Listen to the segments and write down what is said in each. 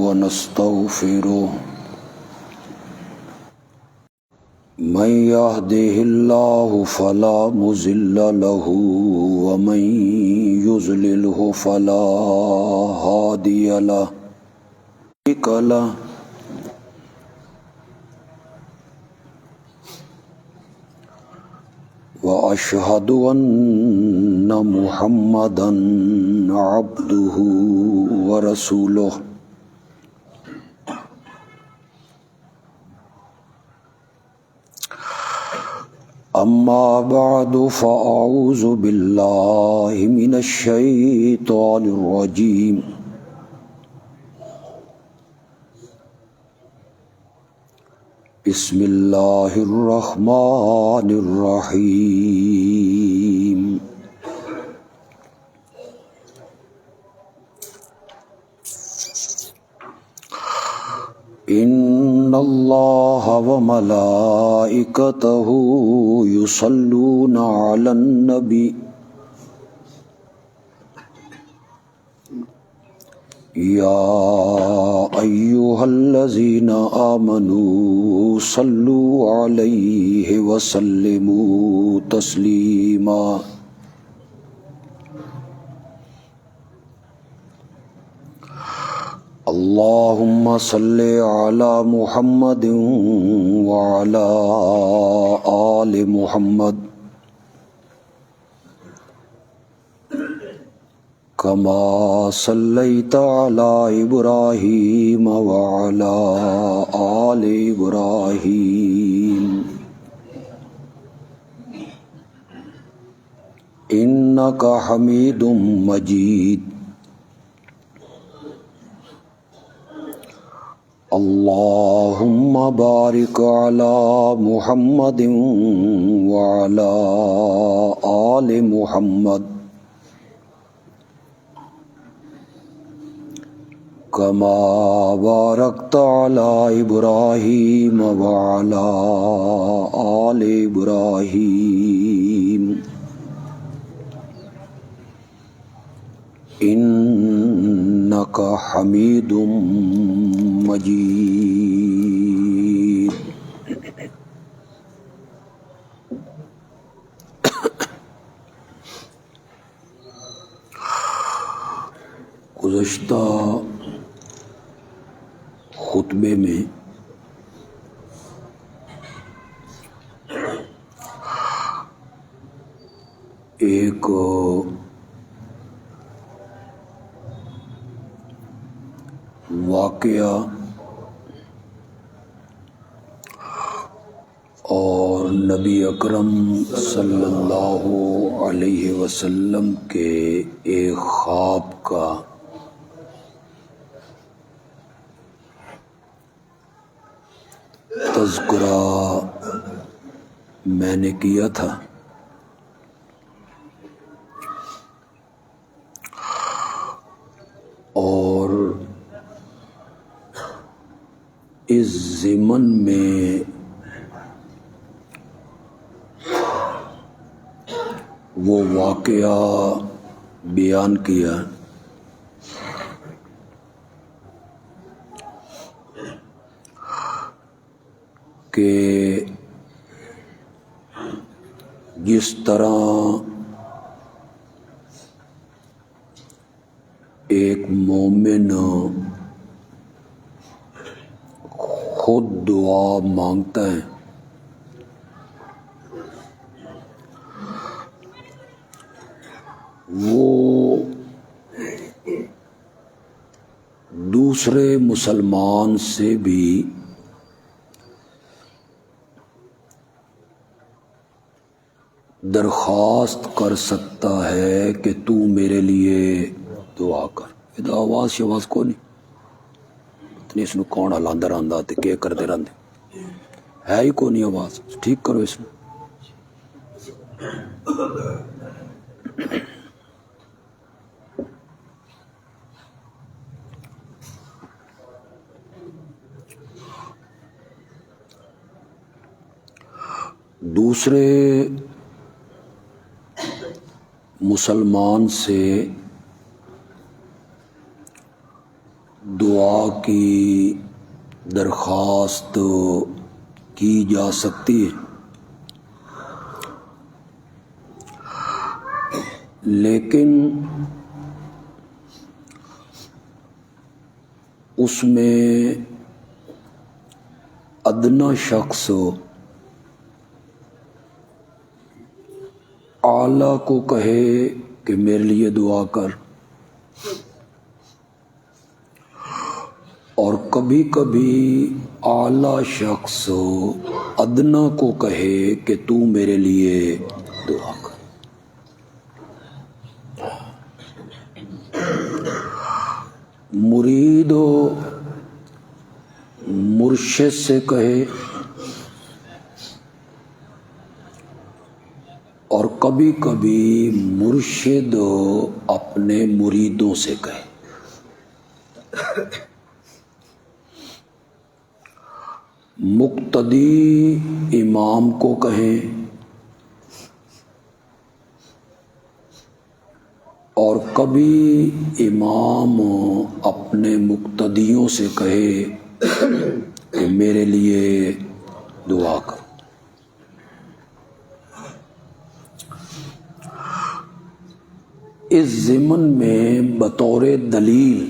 ونستغفره من يهده الله فلا مضل له ومن يضلله فلا هادي له وأشهد أن محمدا عبده ورسوله أما بعد فأعوذ بالله من الشيطان الرجيم بسم الله الرحمن الرحيم إن الله وملائكته يصلون على النبي يا أيها الذين آمنوا صلوا عليه وسلموا تسليما اللهم صل على محمد وعلى آل محمد كما صليت على إبراهيم وعلى آل إبراهيم إنك حميد مجيد اللهم بارك على محمد وعلى آل محمد كما باركت على إبراهيم وعلى آل إبراهيم إنك حميد مجيد گزشتہ خطبے میں ایک واقعہ اور نبی اکرم صلی اللہ علیہ وسلم کے ایک خواب کا تذکرہ میں نے کیا تھا۔ اور اس ضمن میں وہ واقعہ بیان کیا کہ جس طرح ایک مومن خود دعا مانگتا ہے، وہ دوسرے مسلمان سے بھی درخواست کر سکتا ہے کہ تو میرے لیے دعا کر۔ یہ آواز شواز کو نہیں اتنی، اس کو کون ہلاندہ رہندا تے کیا کرتے رہندے، ہے ہی کو نہیں آواز، ٹھیک کرو اس میں۔ دوسرے مسلمان سے دعا کی درخواست کی جا سکتی ہے، لیکن اس میں ادنا شخص اعلیٰ کو کہے کہ میرے لیے دعا کر، اور کبھی کبھی اعلیٰ شخص ادنا کو کہے کہ تو میرے لیے دعا کر۔ مرید مرشد سے کہے اور کبھی کبھی مرشد اپنے مریدوں سے کہے۔ مقتدی امام کو کہیں اور کبھی امام اپنے مقتدیوں سے کہے کہ میرے لیے دعا کرو۔ اس ضمن میں بطور دلیل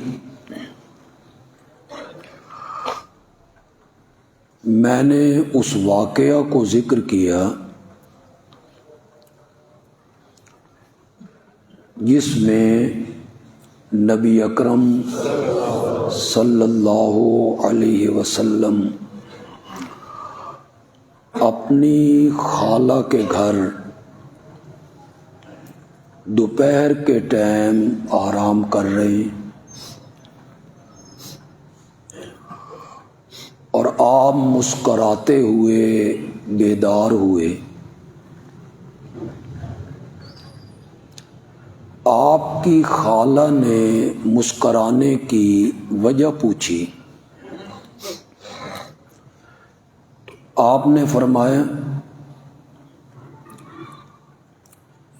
میں نے اس واقعہ کو ذکر کیا جس میں نبی اکرم صلی اللہ علیہ وسلم اپنی خالہ کے گھر دوپہر کے ٹائم آرام کر رہے ہیں اور آپ مسکراتے ہوئے بیدار ہوئے۔ آپ کی خالہ نے مسکرانے کی وجہ پوچھی۔ آپ نے فرمایا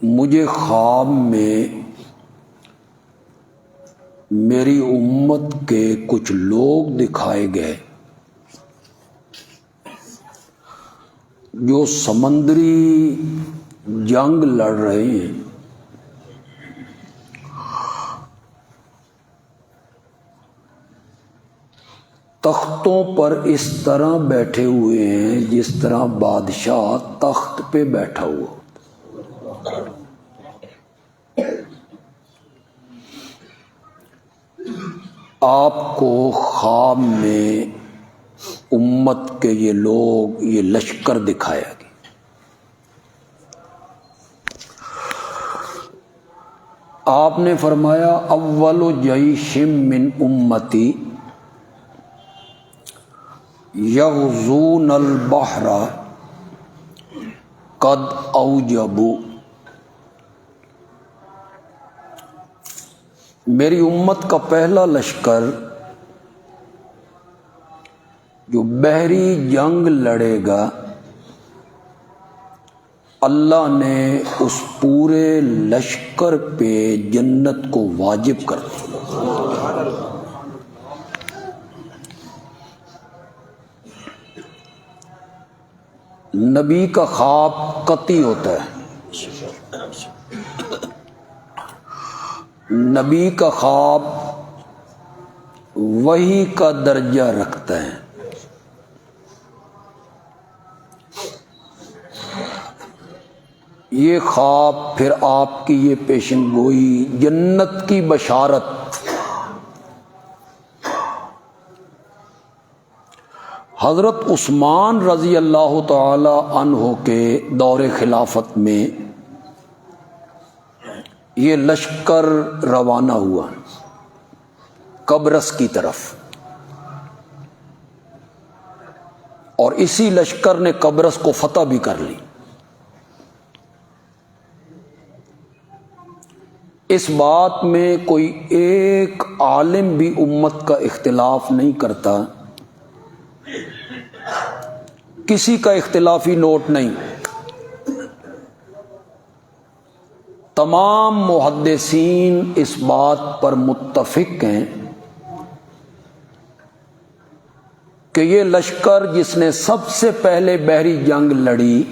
مجھے خواب میں میری امت کے کچھ لوگ دکھائے گئے جو سمندری جنگ لڑ رہے ہیں، تختوں پر اس طرح بیٹھے ہوئے ہیں جس طرح بادشاہ تخت پہ بیٹھا ہوا۔ آپ کو خواب میں امت کے یہ لوگ، یہ لشکر دکھایا گیا۔ آپ نے فرمایا اول جیش من امتی یغزون البحر قد اوجبوا، میری امت کا پہلا لشکر جو بحری جنگ لڑے گا، اللہ نے اس پورے لشکر پہ جنت کو واجب کر دیا۔ نبی کا خواب قطعی ہوتا ہے، نبی کا خواب وحی کا درجہ رکھتا ہے۔ یہ خواب پھر آپ کی یہ پیشن گوئی، جنت کی بشارت، حضرت عثمان رضی اللہ تعالی عنہ کے دور خلافت میں یہ لشکر روانہ ہوا قبرص کی طرف، اور اسی لشکر نے قبرص کو فتح بھی کر لی۔ اس بات میں کوئی ایک عالم بھی امت کا اختلاف نہیں کرتا، کسی کا اختلافی نوٹ نہیں، تمام محدثین اس بات پر متفق ہیں کہ یہ لشکر جس نے سب سے پہلے بحری جنگ لڑی،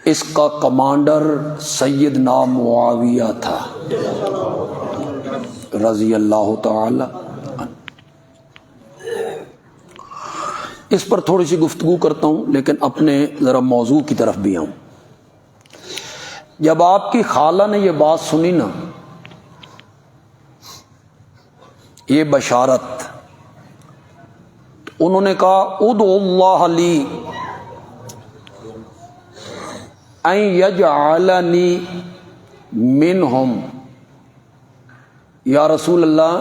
اس کا کمانڈر سیدنا معاویہ تھا رضی اللہ تعالی عنہ۔ اس پر تھوڑی سی گفتگو کرتا ہوں، لیکن اپنے ذرا موضوع کی طرف بھی آؤں۔ جب آپ کی خالہ نے یہ بات سنی نا، یہ بشارت، انہوں نے کہا ادعو اللہ لی ان یجعلنی منہم، یا رسول اللہ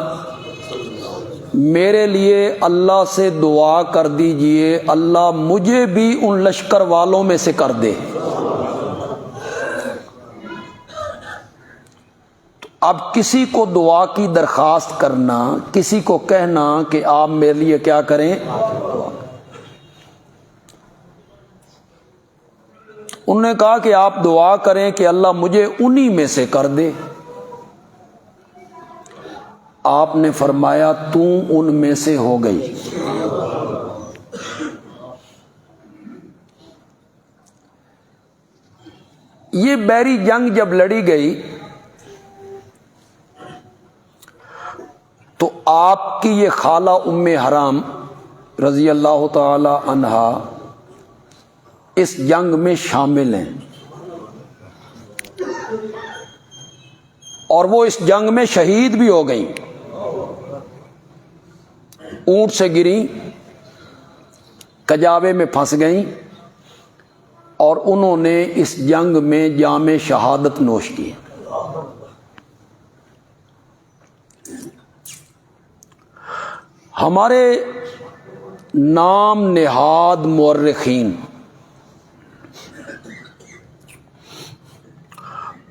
میرے لیے اللہ سے دعا کر دیجئے اللہ مجھے بھی ان لشکر والوں میں سے کر دے۔ اب کسی کو دعا کی درخواست کرنا، کسی کو کہنا کہ آپ میرے لیے کیا کریں، انہوں نے کہا کہ آپ دعا کریں کہ اللہ مجھے انہی میں سے کر دے۔ آپ نے فرمایا تو ان میں سے ہو گئی۔ یہ بحری جنگ جب لڑی گئی تو آپ کی یہ خالہ ام حرام رضی اللہ تعالی عنہا اس جنگ میں شامل ہیں، اور وہ اس جنگ میں شہید بھی ہو گئیں، اونٹ سے گریں، کجاوے میں پھنس گئیں، اور انہوں نے اس جنگ میں جام شہادت نوش کی۔ ہمارے نام نہاد مورخین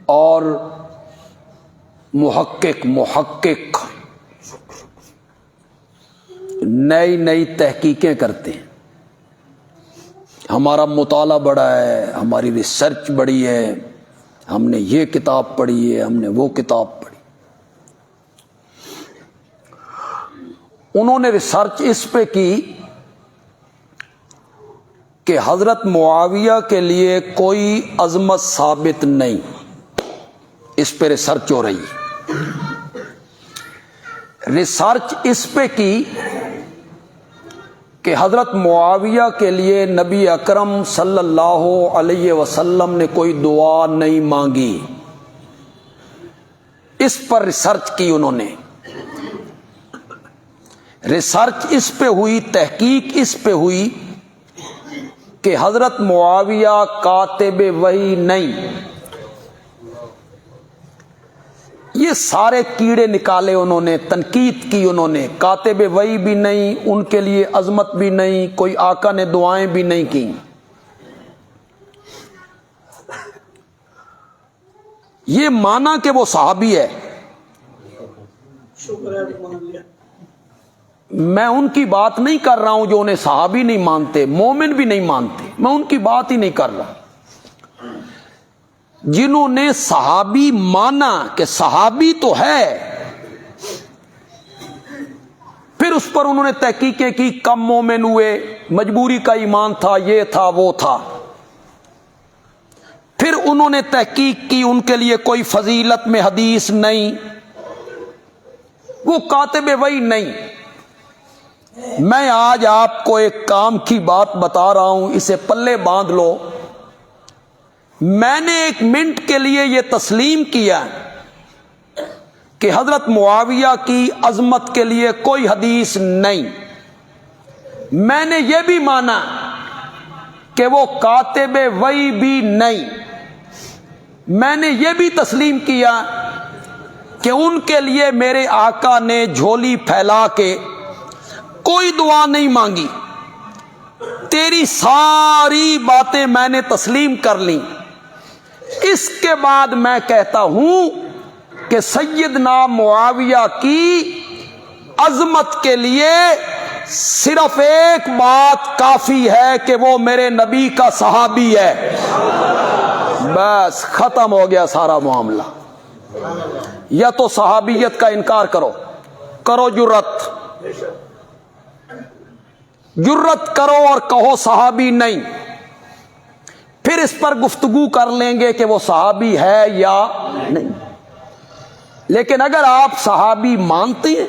اور محقق نئی نئی تحقیقیں کرتے ہیں، ہمارا مطالعہ بڑا ہے، ہماری ریسرچ بڑی ہے، ہم نے یہ کتاب پڑھی ہے، ہم نے وہ کتاب پڑھی۔ انہوں نے ریسرچ اس پہ کی کہ حضرت معاویہ کے لیے کوئی عظمت ثابت نہیں، اس پہ ریسرچ ہو رہی ہے۔ ریسرچ اس پہ کی کہ حضرت معاویہ کے لیے نبی اکرم صلی اللہ علیہ وسلم نے کوئی دعا نہیں مانگی، اس پر ریسرچ کی انہوں نے۔ ریسرچ اس پہ ہوئی، تحقیق اس پہ ہوئی کہ حضرت معاویہ کاتب وحی نہیں۔ یہ سارے کیڑے نکالے انہوں نے، تنقید کی انہوں نے، کاتب وحی بھی نہیں، ان کے لیے عظمت بھی نہیں، کوئی آقا نے دعائیں بھی نہیں کی۔ یہ مانا کہ وہ صحابی ہے، میں ان کی بات نہیں کر رہا ہوں جو انہیں صحابی نہیں مانتے، مومن بھی نہیں مانتے، میں ان کی بات ہی نہیں کر رہا۔ جنہوں نے صحابی مانا کہ صحابی تو ہے، پھر اس پر انہوں نے تحقیقیں کی، کم مومن ہوئے، مجبوری کا ایمان تھا، یہ تھا وہ تھا، پھر انہوں نے تحقیق کی، ان کے لیے کوئی فضیلت میں حدیث نہیں، وہ کاتب وحی نہیں۔ میں آج آپ کو ایک کام کی بات بتا رہا ہوں، اسے پلے باندھ لو۔ میں نے ایک منٹ کے لیے یہ تسلیم کیا کہ حضرت معاویہ کی عظمت کے لیے کوئی حدیث نہیں، میں نے یہ بھی مانا کہ وہ کاتب وحی بھی نہیں، میں نے یہ بھی تسلیم کیا کہ ان کے لیے میرے آقا نے جھولی پھیلا کے کوئی دعا نہیں مانگی۔ تیری ساری باتیں میں نے تسلیم کر لیں۔ اس کے بعد میں کہتا ہوں کہ سیدنا معاویہ کی عظمت کے لیے صرف ایک بات کافی ہے کہ وہ میرے نبی کا صحابی ہے، بس ختم ہو گیا سارا معاملہ۔ یا تو صحابیت کا انکار کرو جرت، جرت کرو اور کہو صحابی نہیں، پھر اس پر گفتگو کر لیں گے کہ وہ صحابی ہے یا نہیں۔ لیکن اگر آپ صحابی مانتے ہیں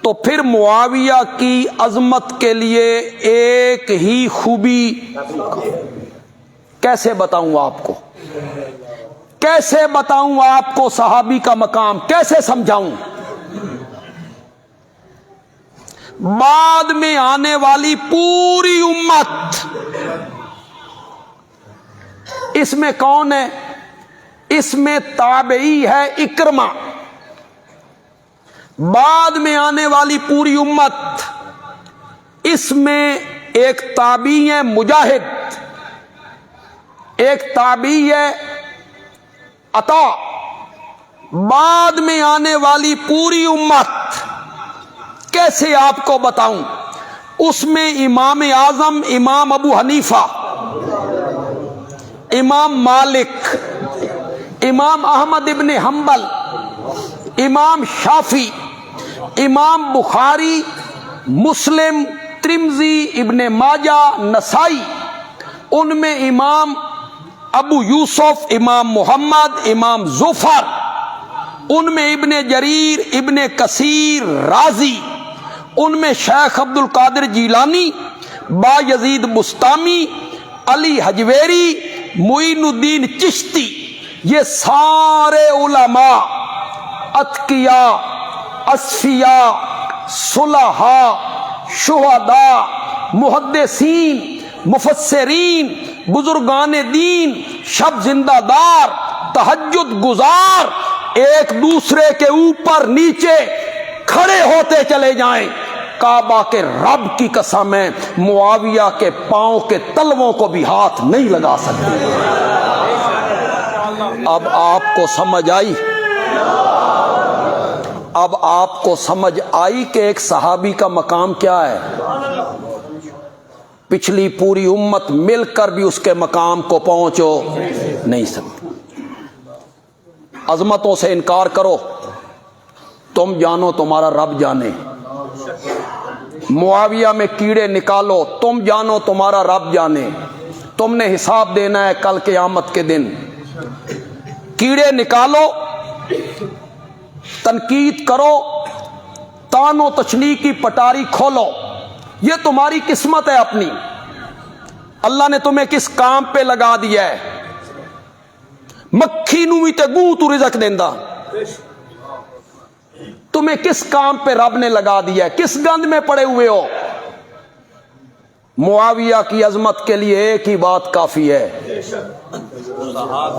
تو پھر معاویہ کی عظمت کے لیے ایک ہی خوبی، کیسے بتاؤں آپ کو، کیسے بتاؤں آپ کو صحابی کا مقام، کیسے سمجھاؤں؟ بعد میں آنے والی پوری امت، اس میں کون ہے؟ اس میں تابعی ہے اکرمہ۔ بعد میں آنے والی پوری امت، اس میں ایک تابعی ہے مجاہد، ایک تابعی ہے عطا۔ بعد میں آنے والی پوری امت کیسے آپ کو بتاؤں؟ اس میں امام اعظم امام ابو حنیفہ، امام مالک، امام احمد ابن حنبل، امام شافعی، امام بخاری، مسلم، ترمذی، ابن ماجہ، نسائی، ان میں امام ابو یوسف، امام محمد، امام زفر، ان میں ابن جریر، ابن کثیر، رازی، ان میں شیخ عبد القادر جیلانی، با یزید بستامی، علی حجویری، معین الدین چشتی، یہ سارے علماء، اتقیاء، اصفیاء، صلحاء، شہداء، محدثین، مفسرین، بزرگان دین، شب زندہ دار، تہجد گزار، ایک دوسرے کے اوپر نیچے کھڑے ہوتے چلے جائیں۔ کعبہ کے رب کی قسم ہے، معاویہ کے پاؤں کے تلووں کو بھی ہاتھ نہیں لگا سکتے۔ اب آپ کو سمجھ آئی؟ اب آپ کو سمجھ آئی کہ ایک صحابی کا مقام کیا ہے؟ پچھلی پوری امت مل کر بھی اس کے مقام کو پہنچو نہیں سکتی۔ عظمتوں سے انکار کرو، تم جانو تمہارا رب جانے۔ معاویہ میں کیڑے نکالو، تم جانو تمہارا رب جانے۔ تم نے حساب دینا ہے کل قیامت کے دن۔ کیڑے نکالو، تنقید کرو، تان و تشنیع کی پٹاری کھولو، یہ تمہاری قسمت ہے اپنی۔ اللہ نے تمہیں کس کام پہ لگا دیا ہے؟ مکھی نو بھی تے گوں تو رزق دیندا، تمہیں کس کام پہ رب نے لگا دیا ہے؟ کس گند میں پڑے ہوئے ہو؟ معاویہ کی عظمت کے لیے ایک ہی بات کافی ہے،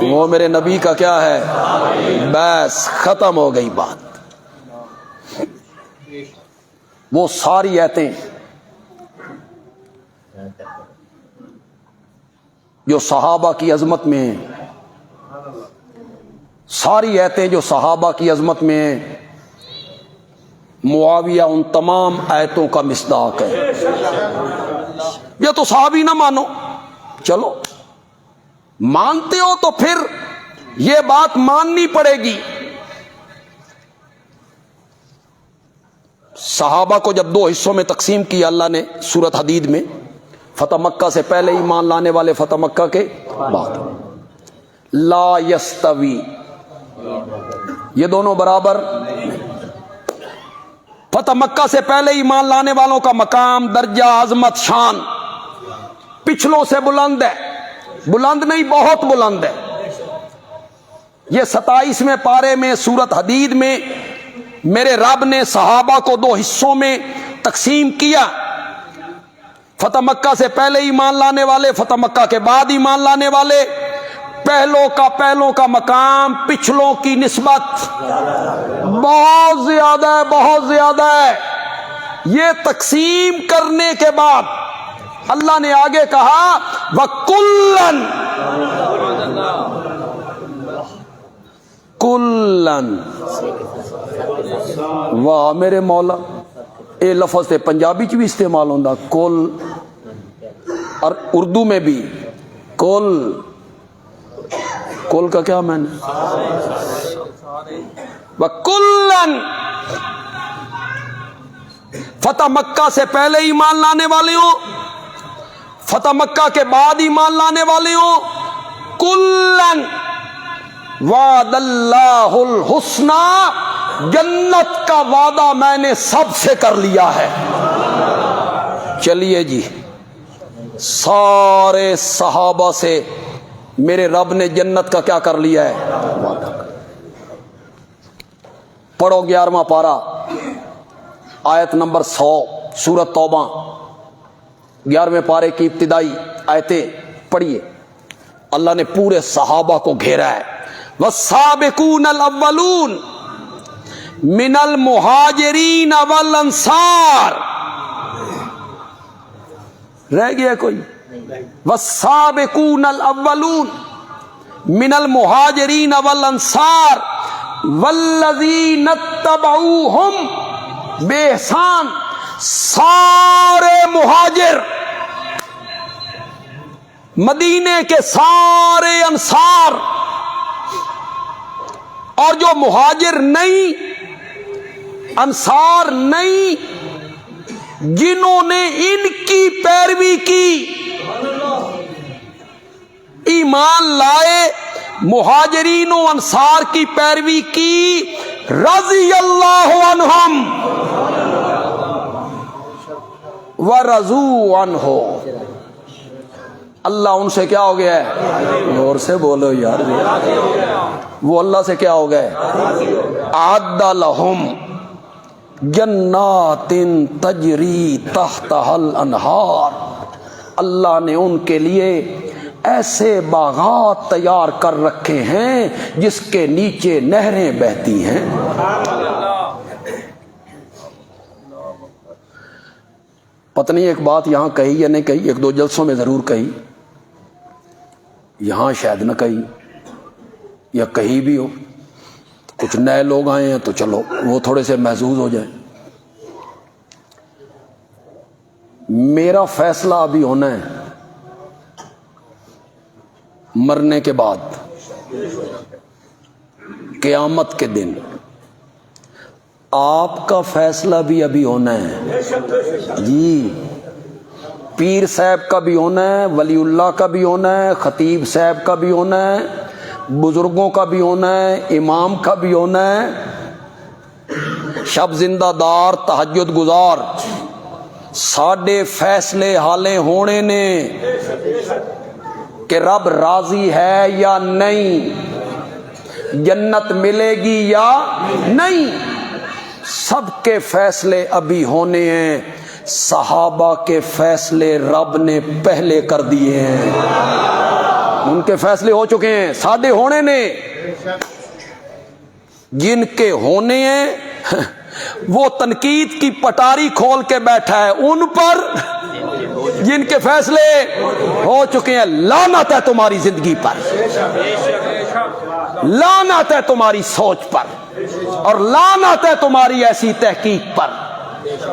وہ میرے نبی کا کیا ہے؟ بس ختم ہو گئی بات۔ وہ ساری آیتیں جو صحابہ کی عظمت میں ہیں، ساری آیتیں جو صحابہ کی عظمت میں ہیں، معاویہ ان تمام آیتوں کا مصداق ہے۔ یہ تو صحابی نہ مانو، چلو مانتے ہو تو پھر یہ بات ماننی پڑے گی۔ صحابہ کو جب دو حصوں میں تقسیم کیا اللہ نے سورۃ حدید میں، فتح مکہ سے پہلے ایمان لانے والے، فتح مکہ کے بعد، لا یستوی، یہ دونوں برابر۔ فتح مکہ سے پہلے ایمان لانے والوں کا مقام، درجہ، عظمت، شان پچھلوں سے بلند ہے، بلند نہیں بہت بلند ہے۔ یہ 27ویں پارے میں سورۃ حدید میں میرے رب نے صحابہ کو دو حصوں میں تقسیم کیا، فتح مکہ سے پہلے ایمان لانے والے، فتح مکہ کے بعد ایمان لانے والے۔ پہلوں کا مقام پچھلوں کی نسبت بہت زیادہ ہے، بہت زیادہ ہے۔ یہ تقسیم کرنے کے بعد اللہ نے آگے کہا وَكُلًّا، کلن، واہ میرے مولا، یہ لفظ تے پنجابی چ بھی استعمال ہوتا، کل، اور اردو میں بھی کل، کل کا کیا معنی؟ وَكُلًّا فتح مکہ سے پہلے ایمان لانے والے ہوں، فتح مکہ کے بعد ایمان لانے والے ہوں، کلن وعد اللہ الحسنی، جنت کا وعدہ میں نے سب سے کر لیا ہے۔ چلیے جی، سارے صحابہ سے میرے رب نے جنت کا کیا کر لیا ہے؟ وعدہ۔ پڑھو 11واں پارہ آیت نمبر 100 سورۃ توبہ، 11ویں پارے کی ابتدائی آیتیں پڑھیے۔ اللہ نے پورے صحابہ کو گھیرا ہے۔ والسابقون الاولون من المہاجرین والانصار، رہ گیا کوئی؟ والسابقون الاولون من المہاجرین والانصار والذین اتبعوہم بإحسان، سارے مہاجر، مدینے کے سارے انصار، اور جو مہاجر نہیں، انصار نہیں، جنہوں نے ان کی پیروی کی، ایمان لائے، مہاجرین و انصار کی پیروی کی، رضی اللہ عنہم ورضوا عنہ، اللہ ان سے کیا ہو گیا ہے؟ زور سے بولو یار، وہ اللہ سے کیا ہو گئے؟ اعد لہم جنات تجری تحتها الانہار، اللہ نے ان کے لیے ایسے باغات تیار کر رکھے ہیں جس کے نیچے نہریں بہتی ہیں۔ پتہ نہیں ایک بات یہاں کہی یا نہیں کہی، ایک دو جلسوں میں ضرور کہی، یہاں شاید نہ کہی، یا کہی بھی ہو، کچھ نئے لوگ آئے ہیں تو چلو وہ تھوڑے سے محظوظ ہو جائیں۔ میرا فیصلہ ابھی ہونا ہے مرنے کے بعد، قیامت کے دن آپ کا فیصلہ بھی ابھی ہونا ہے جی، پیر صاحب کا بھی ہونا ہے، ولی اللہ کا بھی ہونا ہے، خطیب صاحب کا بھی ہونا ہے، بزرگوں کا بھی ہونا ہے، امام کا بھی ہونا ہے، شب زندہ دار تہجد گزار، ساڈے فیصلے حالے ہونے نے کہ رب راضی ہے یا نہیں، جنت ملے گی یا نہیں، سب کے فیصلے ابھی ہونے ہیں۔ صحابہ کے فیصلے رب نے پہلے کر دیے ہیں، ان کے فیصلے ہو چکے ہیں، ساڈے ہونے نے، جن کے ہونے ہیں وہ تنقید کی پٹاری کھول کے بیٹھا ہے ان پر، جن کے فیصلے ہو چکے ہیں۔ لعنت ہے تمہاری زندگی پر، لعنت ہے تمہاری سوچ پر، اور لعنت ہے تمہاری ایسی تحقیق پر۔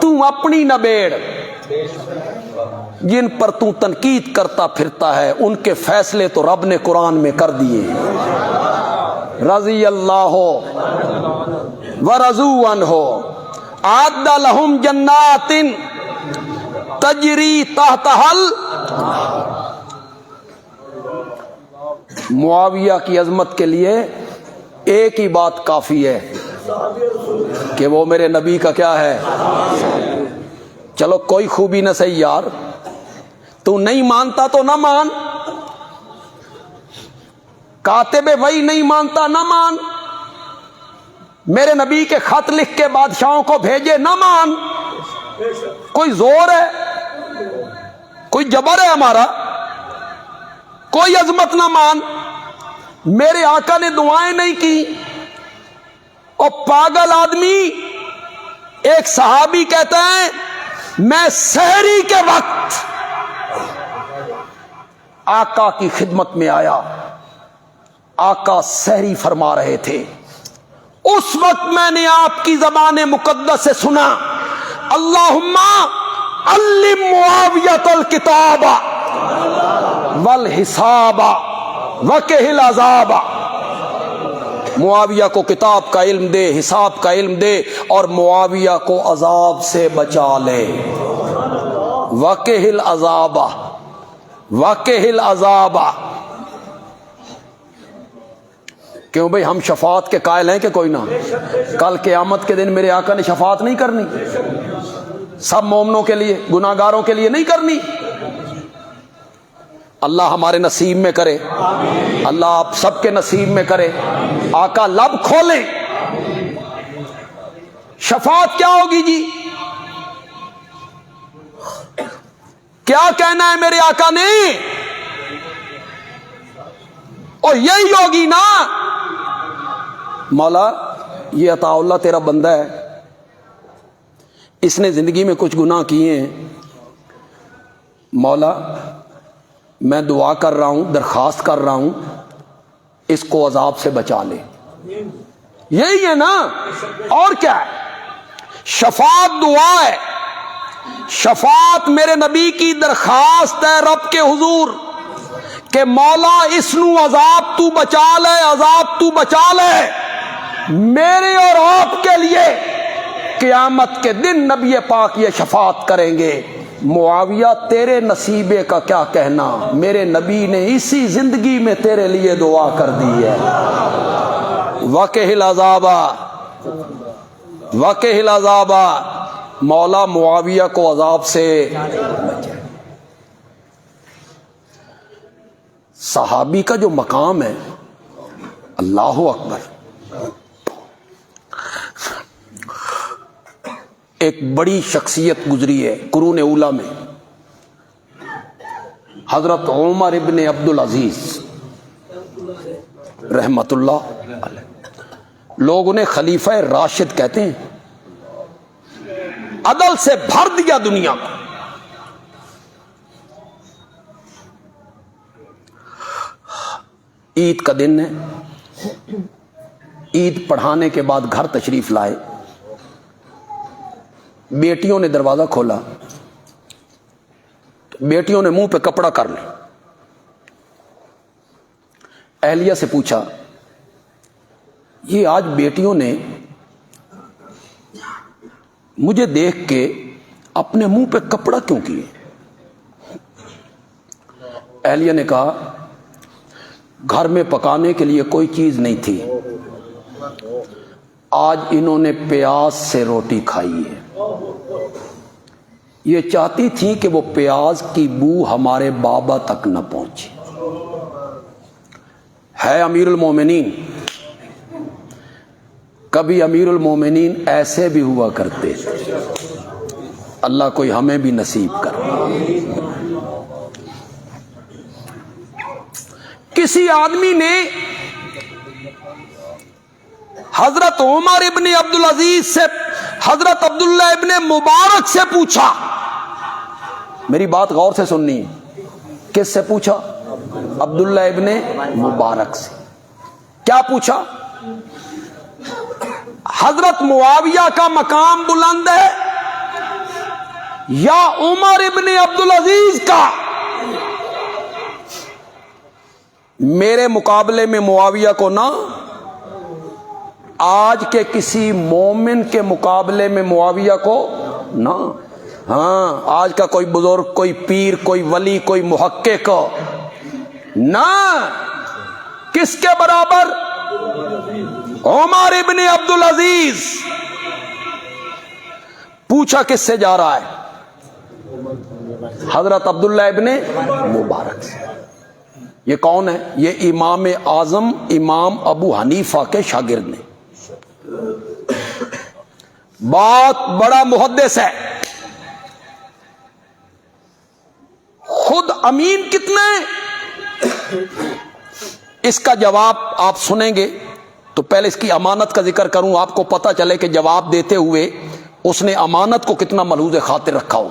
تو اپنی نہ بیڑ، جن پر تو تنقید کرتا پھرتا ہے ان کے فیصلے تو رب نے قرآن میں کر دیے ہیں۔ رضی اللہ ورضوا عنہ، اعد لہم جنات تجری تحتها معاویہ کی عظمت کے لیے ایک ہی بات کافی ہے کہ وہ میرے نبی کا کیا ہے؟ چلو کوئی خوبی نہ صحیح یار، تو نہیں مانتا تو نہ مان، کاتب وحی نہیں مانتا نہ مان، میرے نبی کے خط لکھ کے بادشاہوں کو بھیجے نہ مان، کوئی زور ہے، کوئی جبر ہے ہمارا، کوئی عظمت نہ مان، میرے آقا نے دعائیں نہیں کی، اور پاگل آدمی ایک صحابی کہتا ہے میں سحری کے وقت آقا کی خدمت میں آیا، آقا سحری فرما رہے تھے، اس وقت میں نے آپ کی زبان مقدس سے سنا اللہم علم معاویۃ الکتاب والحساب وقہ العذاب، معاویہ کو کتاب کا علم دے، حساب کا علم دے، اور معاویہ کو عذاب سے بچا لے۔ وقہ العذاب، وقہ العذاب۔ کیوں بھئی ہم شفاعت کے قائل ہیں کہ کوئی نہ؟ کل قیامت کے دن میرے آقا نے شفاعت نہیں کرنی؟ سب مومنوں کے لیے، گناہگاروں کے لیے نہیں کرنی؟ اللہ ہمارے نصیب میں کرے، اللہ آپ سب کے نصیب میں کرے۔ آقا لب کھولیں، شفاعت کیا ہوگی جی؟ کیا کہنا ہے میرے آقا نے؟ اور یہی ہوگی نا، مولا یہ عطا اللہ تیرا بندہ ہے، اس نے زندگی میں کچھ گناہ کیے ہیں، مولا میں دعا کر رہا ہوں، درخواست کر رہا ہوں، اس کو عذاب سے بچا لے۔ یہی ہے نا، اور کیا ہے؟ شفاعت دعا ہے، شفاعت میرے نبی کی درخواست ہے رب کے حضور کہ مولا اس نو عذاب تو بچا لے، عذاب تو بچا لے۔ میرے اور آپ کے لیے قیامت کے دن نبی پاک یہ شفاعت کریں گے۔ معاویہ تیرے نصیبے کا کیا کہنا، میرے نبی نے اسی زندگی میں تیرے لیے دعا کر دی ہے۔ وقہ العذاب، وقہ العذاب، مولا معاویہ کو عذاب سے بچائے۔ صحابی کا جو مقام ہے، اللہ اکبر۔ ایک بڑی شخصیت گزری ہے قرون اولیٰ میں، حضرت عمر ابن عبدالعزیز رحمت اللہ علیہ۔ لوگ انہیں خلیفہ راشد کہتے ہیں، عدل سے بھر دیا دنیا کو۔ عید کا دن ہے، عید پڑھانے کے بعد گھر تشریف لائے، بیٹیوں نے دروازہ کھولا، بیٹیوں نے منہ پہ کپڑا کر لیا۔ اہلیہ سے پوچھا، یہ آج بیٹیوں نے مجھے دیکھ کے اپنے منہ پہ کپڑا کیوں کیے؟ اہلیہ نے کہا، گھر میں پکانے کے لیے کوئی چیز نہیں تھی، آج انہوں نے پیاز سے روٹی کھائی ہے۔ یہ چاہتی تھی کہ وہ پیاز کی بو ہمارے بابا تک نہ پہنچے۔ ہے امیر المومنین، کبھی امیر المومنین ایسے بھی ہوا کرتے، اللہ کوئی ہمیں بھی نصیب کر۔ کسی آدمی نے حضرت عمر ابن عبدالعزیز سے حضرت عبداللہ ابن مبارک سے پوچھا، میری بات غور سے سننی ہے، کس سے پوچھا؟ عبداللہ ابن مبارک سے۔ کیا پوچھا؟ حضرت معاویہ کا مقام بلند ہے یا عمر ابن عبدالعزیز کا؟ میرے مقابلے میں معاویہ کو نہ، آج کے کسی مومن کے مقابلے میں معاویہ کو نہ۔ ہاں، آج کا کوئی بزرگ، کوئی پیر، کوئی ولی، کوئی محقق نہ، کس کے برابر؟ عمر ابن عبدالعزیز۔ پوچھا کس سے جا رہا ہے؟ حضرت عبداللہ ابن مبارک سے۔ یہ کون ہے؟ یہ امام اعظم امام ابو حنیفہ کے شاگرد نے، بہت بڑا محدث ہے۔ خود امین کتنا ہے، اس کا جواب آپ سنیں گے تو پہلے اس کی امانت کا ذکر کروں، آپ کو پتہ چلے کہ جواب دیتے ہوئے اس نے امانت کو کتنا ملحوظ خاطر رکھا ہو۔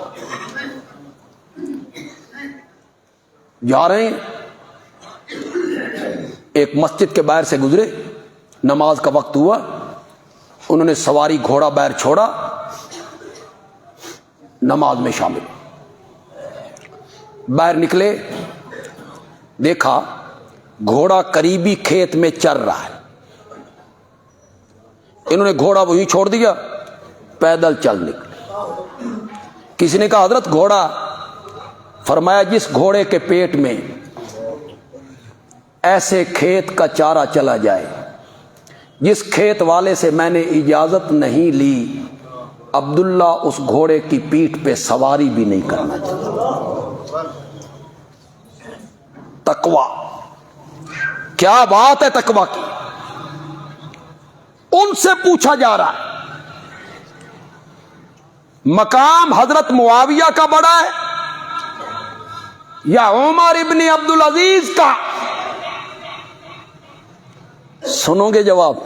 جا رہے ہیں، ایک مسجد کے باہر سے گزرے، نماز کا وقت ہوا، انہوں نے سواری گھوڑا باہر چھوڑا، نماز میں شامل۔ باہر نکلے، دیکھا گھوڑا قریبی کھیت میں چر رہا ہے، انہوں نے گھوڑا وہیں چھوڑ دیا، پیدل چل نکلے۔ کسی نے کہا حضرت گھوڑا؟ فرمایا جس گھوڑے کے پیٹ میں ایسے کھیت کا چارہ چلا جائے جس کھیت والے سے میں نے اجازت نہیں لی، عبداللہ اس گھوڑے کی پیٹھ پہ سواری بھی نہیں کرنا چاہتا۔ تقوی، کیا بات ہے تقوی کی! ان سے پوچھا جا رہا ہے مقام حضرت معاویہ کا بڑا ہے یا عمر ابن عبدالعزیز کا؟ سنو گے جواب؟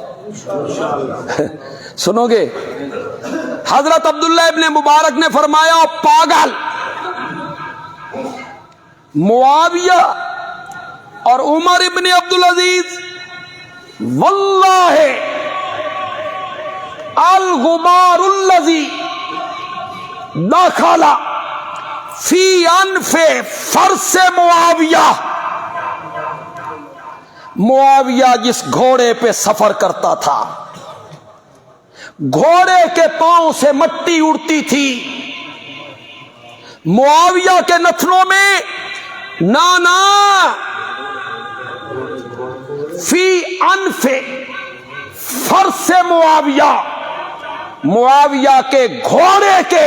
سنو گے؟ حضرت عبداللہ ابن مبارک نے فرمایا او پاگل، معاویہ اور عمر ابن عبدالعزیز واللہ الغبار الذی دخل فی انف فرس معاویہ، معاویہ جس گھوڑے پہ سفر کرتا تھا گھوڑے کے پاؤں سے مٹی اڑتی تھی، معاویہ کے نتنوں میں نانا فی انف فرس معاویہ، معاویہ کے گھوڑے کے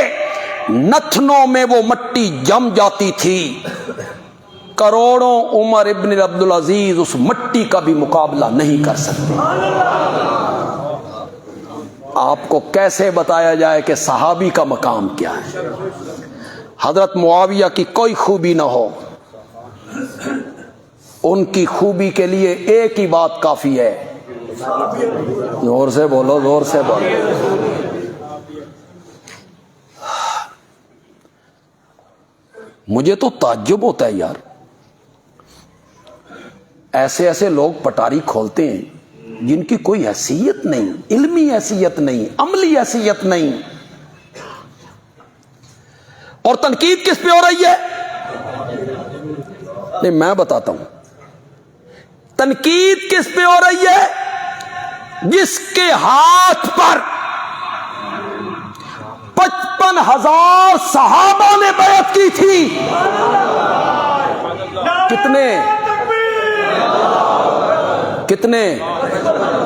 نتنوں میں وہ مٹی جم جاتی تھی۔ کروڑوں عمر ابن عبدالعزیز اس مٹی کا بھی مقابلہ نہیں کر سکتے۔ آپ کو کیسے بتایا جائے کہ صحابی کا مقام کیا ہے؟ حضرت معاویہ کی کوئی خوبی نہ ہو، ان کی خوبی کے لیے ایک ہی بات کافی ہے، زور سے بولو، زور سے بولو۔ مجھے تو تعجب ہوتا ہے یار، ایسے ایسے لوگ پٹاری کھولتے ہیں جن کی کوئی حیثیت نہیں، علمی حیثیت نہیں، عملی حیثیت نہیں، اور تنقید کس پہ ہو رہی ہے؟ نہیں میں بتاتا ہوں تنقید کس پہ ہو رہی ہے؟ جس کے ہاتھ پر 55,000 صحابہ نے بیعت کی تھی۔ کتنے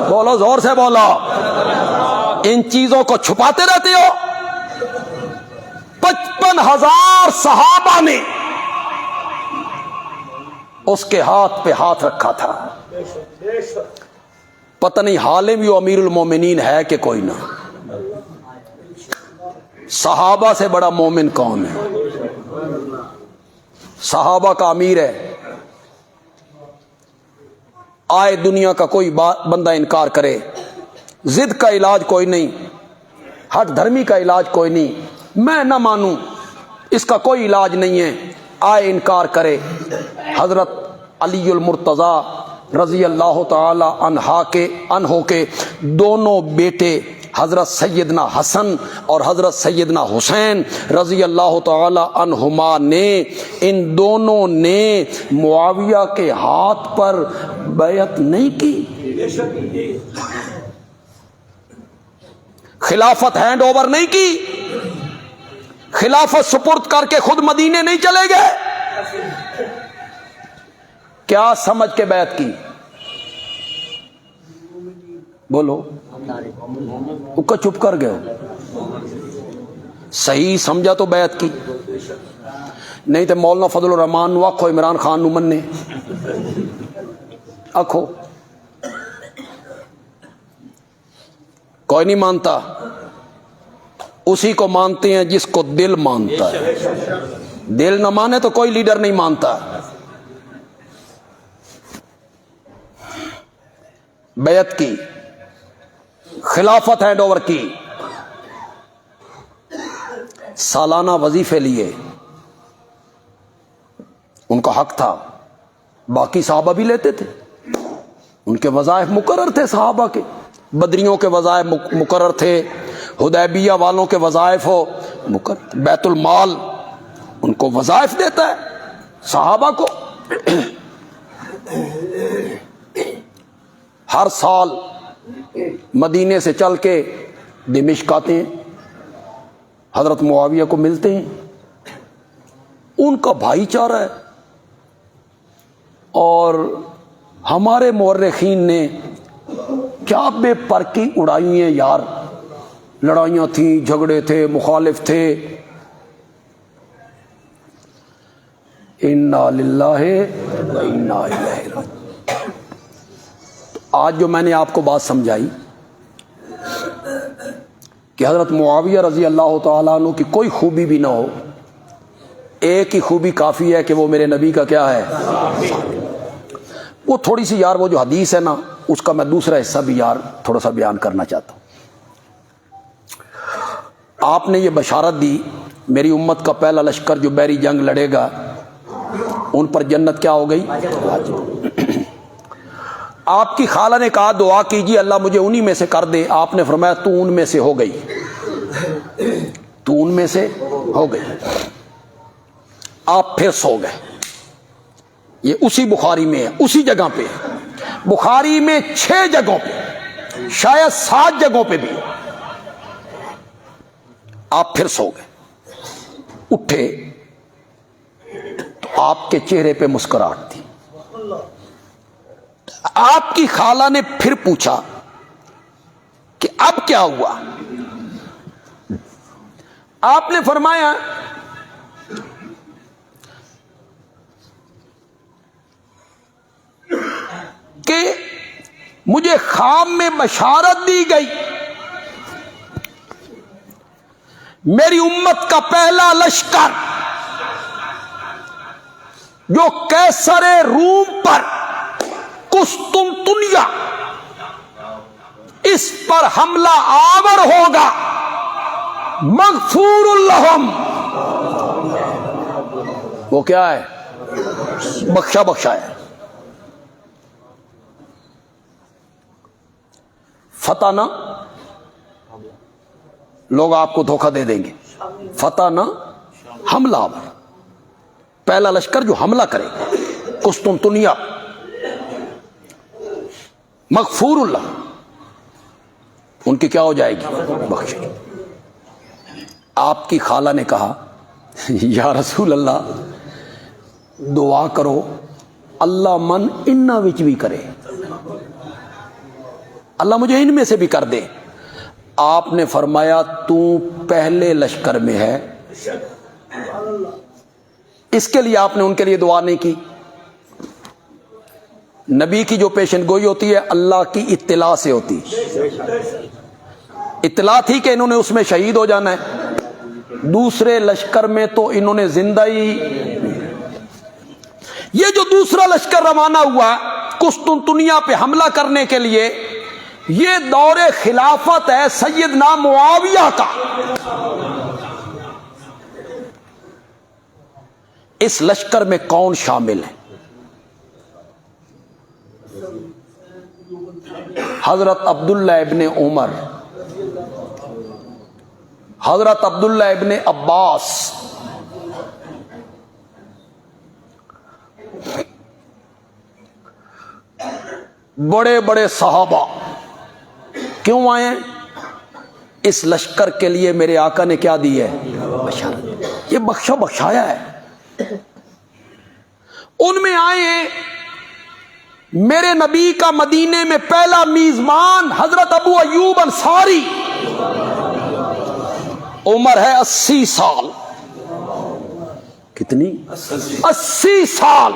بولو، زور سے بولو، ان چیزوں کو چھپاتے رہتے ہو۔ 55,000 صحابہ نے اس کے ہاتھ پہ ہاتھ رکھا تھا۔ پتہ نہیں حال میں وہ امیر المومنین ہے کہ کوئی نہ۔ صحابہ سے بڑا مومن کون ہے؟ صحابہ کا امیر ہے، آئے دنیا کا کوئی بندہ انکار کرے، ضد کا علاج کوئی نہیں، ہٹ دھرمی کا علاج کوئی نہیں، میں نہ مانوں، اس کا کوئی علاج نہیں ہے، آئے انکار کرے۔ حضرت علی المرتضی رضی اللہ تعالی عنہ کے دونوں بیٹے حضرت سیدنا حسن اور حضرت سیدنا حسین رضی اللہ تعالی عنہما نے، ان دونوں نے معاویہ کے ہاتھ پر بیعت نہیں کی، خلافت ہینڈ اوور نہیں کی، خلافت سپرد کر کے خود مدینے نہیں چلے گئے۔ کیا سمجھ کے بیعت کی؟ بولو، اکا چپ کر گئے؟ صحیح سمجھا تو بیعت کی، نہیں تو مولانا فضل الرحمان نو آکھو، عمران خان نو مننے آکھو، کوئی نہیں مانتا، اسی کو مانتے ہیں جس کو دل مانتا ہے، دل نہ مانے تو کوئی لیڈر نہیں مانتا۔ بیعت کی، خلافت ہینڈ اوور کی، سالانہ وظیفے لیے، ان کا حق تھا، باقی صحابہ بھی لیتے تھے، ان کے وظائف مقرر تھے، صحابہ کے بدریوں کے وظائف مقرر تھے، حدیبیہ والوں کے وظائف ہو مقرر، بیت المال ان کو وظائف دیتا ہے صحابہ کو۔ ہر سال مدینے سے چل کے دمشق آتے ہیں، حضرت معاویہ کو ملتے ہیں، ان کا بھائی چارہ ہے، اور ہمارے مورخین نے کیا بے پرکی اڑائی ہوئی ہیں یار، لڑائیاں تھیں، جھگڑے تھے، مخالف تھے۔ انا للہ و انا الیہ راجعون۔ آج جو میں نے آپ کو بات سمجھائی کہ حضرت معاویہ رضی اللہ تعالیٰ عنہ کی کوئی خوبی بھی نہ ہو، ایک ہی خوبی کافی ہے کہ وہ میرے نبی کا کیا ہے، وہ تھوڑی سی یار وہ جو حدیث ہے نا، اس کا میں دوسرا حصہ بھی یار تھوڑا سا بیان کرنا چاہتا ہوں۔ آپ نے یہ بشارت دی میری امت کا پہلا لشکر جو بحری جنگ لڑے گا ان پر جنت کیا ہو گئی، آپ کی خالہ نے کہا دعا کیجیے اللہ مجھے انہی میں سے کر دے، آپ نے فرمایا تو ان میں سے ہو گئی، تو ان میں سے ہو گئی۔ آپ پھر سو گئے، یہ اسی بخاری میں ہے، اسی جگہ پہ، بخاری میں 6 جگہوں پہ، شاید 7 جگہوں پہ بھی۔ آپ پھر سو گئے، اٹھے تو آپ کے چہرے پہ مسکراہٹ تھی۔ آپ کی خالہ نے پھر پوچھا کہ اب کیا ہوا؟ آپ نے فرمایا کہ مجھے خواب میں بشارت دی گئی میری امت کا پہلا لشکر جو قیصر روم پر قسطنطنیہ اس پر حملہ آور ہوگا، مغفور لہم، وہ کیا ہے، بخشا بخشا ہے۔ فتح نہ، لوگ آپ کو دھوکہ دے دیں گے، فتح نہ، حملہ آور، پہلا لشکر جو حملہ کرے قسطنطنیہ، مغفور اللہ، ان کی کیا ہو جائے گی، بخش۔ آپ کی خالہ نے کہا یا رسول اللہ دعا کرو اللہ من انہاں وچ بھی کرے، اللہ مجھے ان میں سے بھی کر دے۔ آپ نے فرمایا تو پہلے لشکر میں ہے، اس کے لیے آپ نے ان کے لیے دعا نہیں کی۔ نبی کی جو پیشن گوئی ہوتی ہے اللہ کی اطلاع سے ہوتی، اطلاع تھی کہ انہوں نے اس میں شہید ہو جانا ہے، دوسرے لشکر میں تو انہوں نے زندہ ہی۔ یہ جو دوسرا لشکر روانہ ہوا قسطنطنیہ پہ حملہ کرنے کے لیے، یہ دور خلافت ہے سیدنا معاویہ کا۔ اس لشکر میں کون شامل ہے؟ حضرت عبداللہ ابن عمر، حضرت عبداللہ ابن عباس، بڑے بڑے صحابہ کیوں آئے ہیں؟ اس لشکر کے لیے میرے آقا نے کیا دی ہے، بشارت، یہ بخشا بخشایا ہے۔ ان میں آئے ہیں میرے نبی کا مدینے میں پہلا میزبان حضرت ابو ایوب انصاری، عمر ہے 80 سال، کتنی، 80 سال،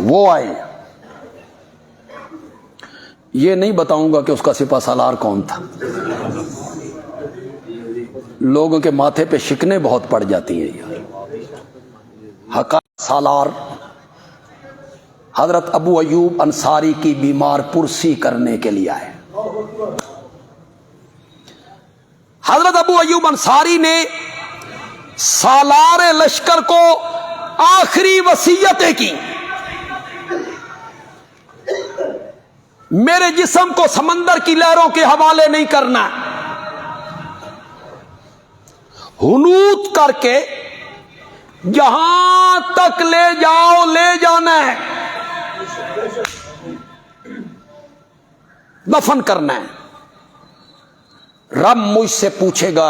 وہ آئے۔ یہ نہیں بتاؤں گا کہ اس کا سپہ سالار کون تھا، لوگوں کے ماتھے پہ شکنیں بہت پڑ جاتی ہیں یار۔ حقائق سالار حضرت ابو ایوب انصاری کی بیمار پرسی کرنے کے لیے آئے۔ حضرت ابو ایوب انصاری نے سالار لشکر کو آخری وصیتیں کی، میرے جسم کو سمندر کی لہروں کے حوالے نہیں کرنا، ہنوت کر کے جہاں تک لے جاؤ لے جانا ہے، دفن کرنا ہے، رب مجھ سے پوچھے گا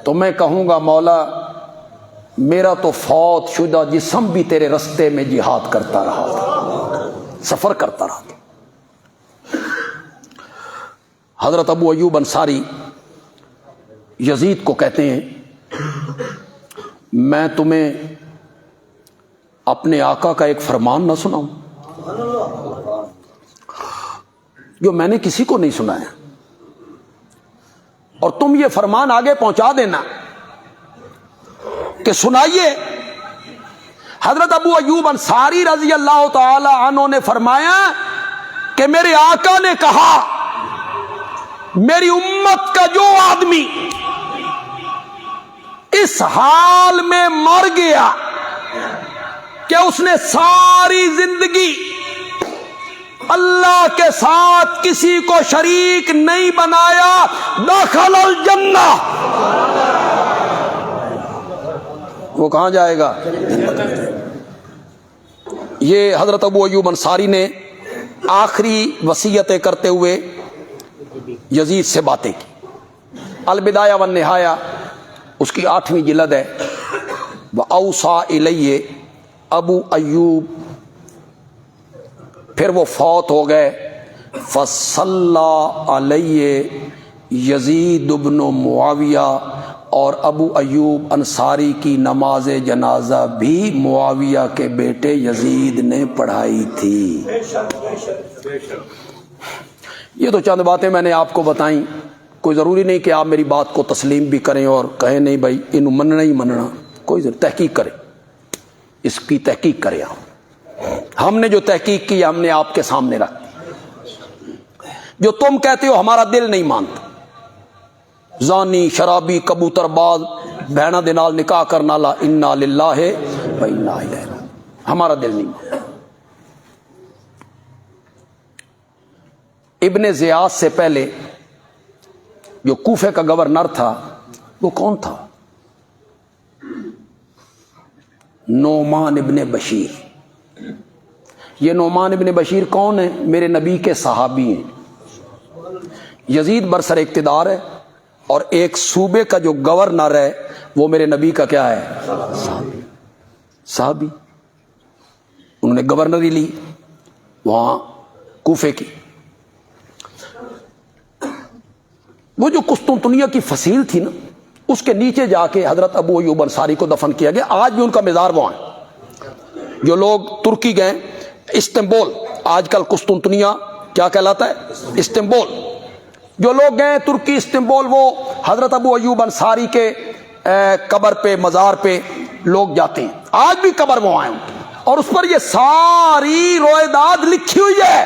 تو میں کہوں گا مولا میرا تو فوت شدہ جسم بھی تیرے رستے میں جہاد کرتا رہا تھا، سفر کرتا رہا تھا۔ حضرت ابو ایوب انصاری یزید کو کہتے ہیں میں تمہیں اپنے آقا کا ایک فرمان نہ سناؤں جو میں نے کسی کو نہیں سنایا، اور تم یہ فرمان آگے پہنچا دینا کہ سنائیے۔ حضرت ابو ایوب انصاری رضی اللہ تعالی عنہ نے فرمایا کہ میرے آقا نے کہا میری امت کا جو آدمی اس حال میں مر گیا کہ اس نے ساری زندگی اللہ کے ساتھ کسی کو شریک نہیں بنایا، دخل الجنہ، وہ کہاں جائے گا؟ یہ حضرت ابو ایوب انصاری نے آخری وصیتیں کرتے ہوئے یزید سے باتیں کی۔ البدایہ والنہایہ اس کی 8ویں جلد ہے۔ وَأَوْصَى إِلَيَّ ابو ایوب، پھر وہ فوت ہو گئے۔ فصلی علیہ یزید بن معاویہ، اور ابو ایوب انصاری کی نماز جنازہ بھی معاویہ کے بیٹے یزید نے پڑھائی تھی۔ یہ تو چند باتیں میں نے آپ کو بتائیں، کوئی ضروری نہیں کہ آپ میری بات کو تسلیم بھی کریں اور کہیں نہیں بھائی انہوں مننا ہی مننا، کوئی تحقیق کریں، اس کی تحقیق کریں آپ۔ ہم نے جو تحقیق کی ہم نے آپ کے سامنے رکھ، جو تم کہتے ہو ہمارا دل نہیں مانتا، زانی شرابی کبوتر باز بہنا دے نال نکاح کرنا لا انا للہ و انا الیہ، ہمارا دل نہیں مانتا۔ ابن زیاد سے پہلے جو کوفے کا گورنر تھا وہ کون تھا؟ نعمان ابن بشیر۔ یہ نعمان ابن بشیر کون ہے؟ میرے نبی کے صحابی ہیں۔ یزید برسر اقتدار ہے اور ایک صوبے کا جو گورنر ہے وہ میرے نبی کا کیا ہے؟ صحابی۔ انہوں نے گورنری لی وہاں کوفے کی۔ وہ جو قسطنطنیہ کی فصیل تھی نا، اس کے نیچے جا کے حضرت ابو ایوب انصاری کو دفن کیا گیا۔ آج بھی ان کا مزار وہاں ہے۔ جو لوگ ترکی گئے، استنبول، آج کل قسطنطنیہ کیا کہلاتا ہے؟ استنبول۔ جو لوگ گئے ترکی استنبول، وہ حضرت ابو ایوب انصاری کے قبر پہ، مزار پہ لوگ جاتے ہیں۔ آج بھی قبر وہاں ہے اور اس پر یہ ساری رویداد لکھی ہوئی ہے،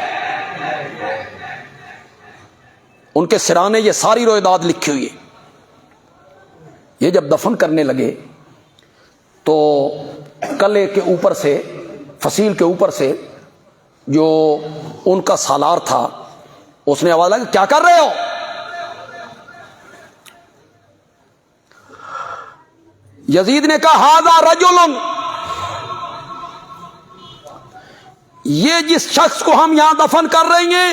ان کے سرانے یہ ساری رویداد لکھی ہوئی ہے۔ یہ جب دفن کرنے لگے تو کلے کے اوپر سے، فصیل کے اوپر سے جو ان کا سالار تھا اس نے آواز لگا کیا کر رہے ہو؟ یزید نے کہا ھذا رجل، یہ جس شخص کو ہم یہاں دفن کر رہے ہیں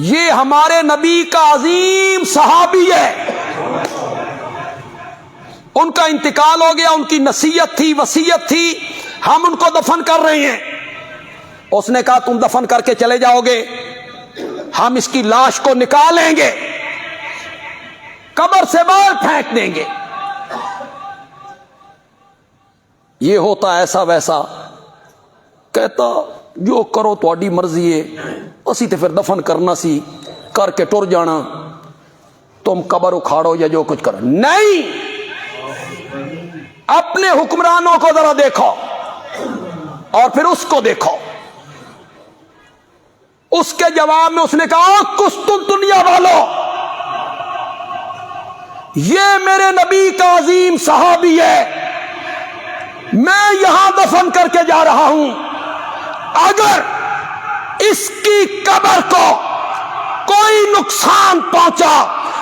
یہ ہمارے نبی کا عظیم صحابی ہے، ان کا انتقال ہو گیا، ان کی نصیحت تھی، وصیت تھی، ہم ان کو دفن کر رہے ہیں۔ اس نے کہا تم دفن کر کے چلے جاؤ گے، ہم اس کی لاش کو نکالیں گے، قبر سے باہر پھینک دیں گے۔ یہ ہوتا ایسا ویسا، کہتا جو کرو تہاڈی مرضی ہے، اسی تے پھر دفن کرنا سی، کر کے ٹر جانا، تم قبر اکھاڑو یا جو کچھ کرو۔ نہیں، اپنے حکمرانوں کو ذرا دیکھو اور پھر اس کو دیکھو۔ اس کے جواب میں اس نے کہا قسطنطنیہ والو، یہ میرے نبی کا عظیم صحابی ہے، میں یہاں دفن کر کے جا رہا ہوں، اگر اس کی قبر کو کوئی نقصان پہنچا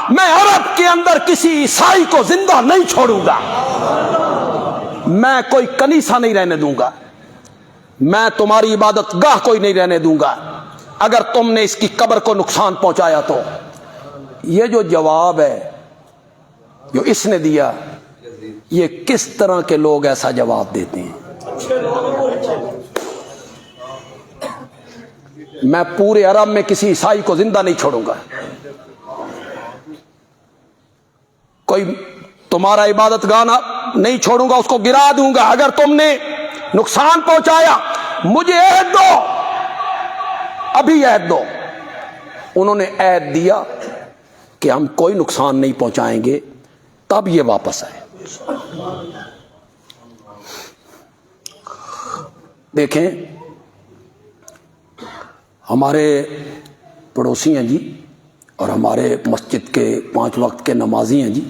میں عرب کے اندر کسی عیسائی کو زندہ نہیں چھوڑوں گا، میں کوئی کنیسہ نہیں رہنے دوں گا، میں تمہاری عبادت گاہ کوئی نہیں رہنے دوں گا، اگر تم نے اس کی قبر کو نقصان پہنچایا تو. یہ جو جواب ہے جو اس نے دیا، یہ کس طرح کے لوگ ایسا جواب دیتے ہیں؟ میں پورے عرب میں کسی عیسائی کو زندہ نہیں چھوڑوں گا. کوئی تمہارا عبادت گانا نہیں چھوڑوں گا، اس کو گرا دوں گا. اگر تم نے نقصان پہنچایا مجھے عہد دو، ابھی عہد دو. انہوں نے عہد دیا کہ ہم کوئی نقصان نہیں پہنچائیں گے، تب یہ واپس آئے. دیکھیں ہمارے پڑوسی ہیں جی، اور ہمارے مسجد کے 5 وقت کے نمازی ہیں جی.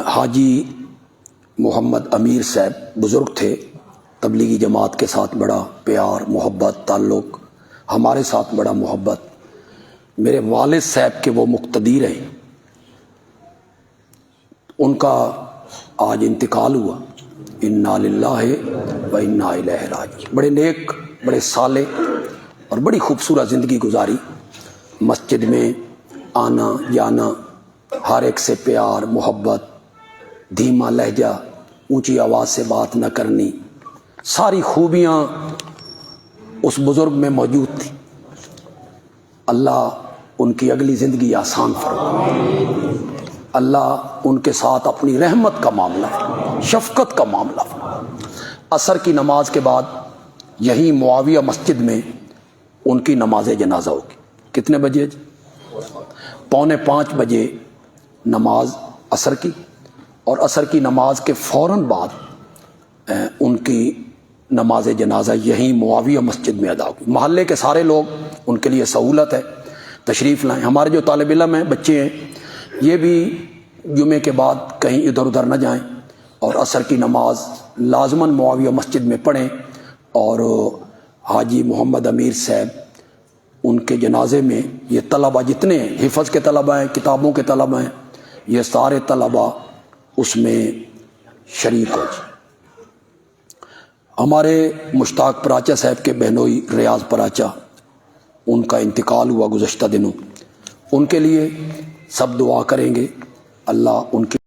حاجی محمد امیر صاحب بزرگ تھے، تبلیغی جماعت کے ساتھ بڑا پیار محبت تعلق، ہمارے ساتھ بڑا محبت. میرے والد صاحب کے وہ مقتدی رہے، ان کا آج انتقال ہوا. انا للہ و انا الیہ راجعون. بڑے نیک، بڑے صالح اور بڑی خوبصورت زندگی گزاری. مسجد میں آنا جانا، ہر ایک سے پیار محبت، دھیما لہجہ، اونچی آواز سے بات نہ کرنی، ساری خوبیاں اس بزرگ میں موجود تھی. اللہ ان کی اگلی زندگی آسان فرمائے. اللہ ان کے ساتھ اپنی رحمت کا معاملہ فرمائے، شفقت کا معاملہ فرمائے. عصر کی نماز کے بعد یہی معاویہ مسجد میں ان کی نماز جنازہ ہوگی. کتنے بجے؟ 4:45 بجے نماز عصر کی، اور عصر کی نماز کے فوراً بعد ان کی نماز جنازہ یہیں معاویہ مسجد میں ادا ہوگی. محلے کے سارے لوگ، ان کے لیے سہولت ہے، تشریف لائیں. ہمارے جو طالب علم ہیں، بچے ہیں، یہ بھی جمعے کے بعد کہیں ادھر ادھر نہ جائیں، اور عصر کی نماز لازماً معاویہ مسجد میں پڑھیں. اور حاجی محمد امیر صاحب ان کے جنازے میں یہ طلبہ جتنے ہیں، حفظ کے طلبہ ہیں، کتابوں کے طلبہ ہیں، یہ سارے طلبہ اس میں شریک ہو. ہمارے مشتاق پراچا صاحب کے بہنوئی ریاض پراچا، ان کا انتقال ہوا گزشتہ دنوں. ان کے لیے سب دعا کریں گے، اللہ ان کی